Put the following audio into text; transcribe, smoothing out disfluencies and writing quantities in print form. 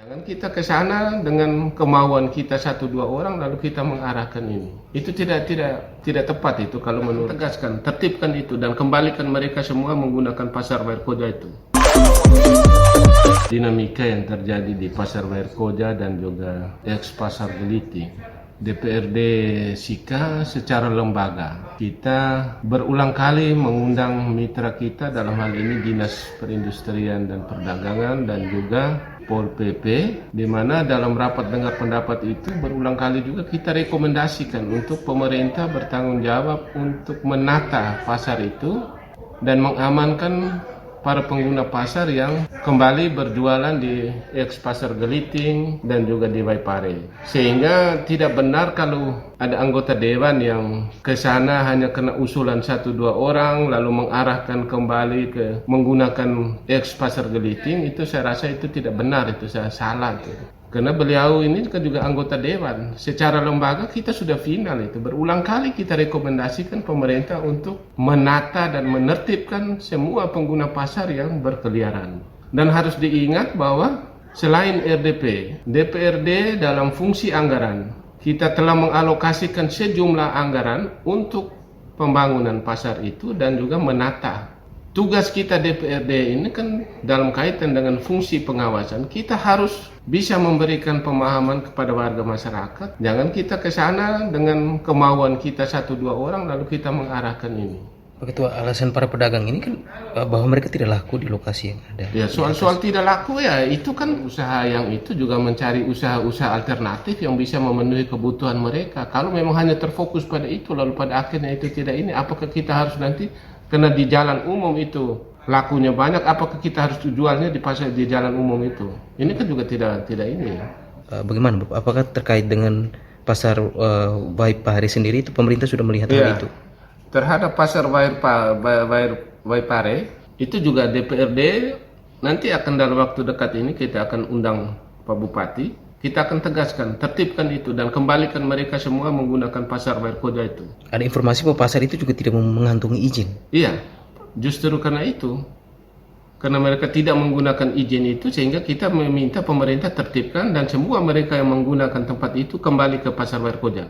Jangan kita ke sana dengan kemauan kita satu dua orang lalu kita mengarahkan ini. Itu tidak tepat itu kalau menurut. Tegaskan, tertibkan itu dan kembalikan mereka semua menggunakan pasar Wair Koja itu. Dinamika yang terjadi di pasar Wair Koja dan juga ex pasar Geliti. DPRD Sika secara lembaga kita berulang kali mengundang mitra kita, dalam hal ini Dinas Perindustrian dan Perdagangan dan juga Pol PP, di mana dalam rapat dengar pendapat itu berulang kali juga kita rekomendasikan untuk pemerintah bertanggung jawab untuk menata pasar itu dan mengamankan para pengguna pasar yang kembali berjualan di ex pasar Geliting dan juga di Waipare. Sehingga tidak benar kalau ada anggota dewan yang ke sana hanya kena usulan satu dua orang lalu mengarahkan kembali ke menggunakan ex pasar Geliting. Itu saya rasa itu tidak benar, itu saya salah itu. Karena beliau ini kan juga anggota dewan. Secara lembaga kita sudah final itu. Berulang kali kita rekomendasikan pemerintah untuk menata dan menertibkan semua pengguna pasar yang berkeliaran. Dan harus diingat bahwa selain RDP, DPRD dalam fungsi anggaran, kita telah mengalokasikan sejumlah anggaran untuk pembangunan pasar itu dan juga menata. Tugas kita DPRD ini kan dalam kaitan dengan fungsi pengawasan, kita harus bisa memberikan pemahaman kepada warga masyarakat. Jangan kita ke sana dengan kemauan kita satu dua orang lalu kita mengarahkan ini. Begitu alasan para pedagang ini kan bahwa mereka tidak laku di lokasi yang ada. Ya, soal tidak laku ya itu kan usaha yang itu juga mencari usaha-usaha alternatif yang bisa memenuhi kebutuhan mereka. Kalau memang hanya terfokus pada itu lalu pada akhirnya itu tidak ini, apakah kita harus nanti karena di jalan umum itu lakunya banyak, apakah kita harus jualnya di pasar di jalan umum itu? Ini kan juga tidak ini. Bagaimana Bapak? Apakah terkait dengan pasar Waipare sendiri itu pemerintah sudah melihat hal itu? Terhadap pasar Waipare itu juga DPRD nanti akan dalam waktu dekat ini kita akan undang Pak Bupati, kita akan tegaskan, tertibkan itu dan kembalikan mereka semua menggunakan pasar Wair Koja itu. Ada informasi bahwa pasar itu juga tidak mengantungi izin. Iya, justru karena itu, karena mereka tidak menggunakan izin itu sehingga kita meminta pemerintah tertibkan dan semua mereka yang menggunakan tempat itu kembali ke pasar Wair Koja.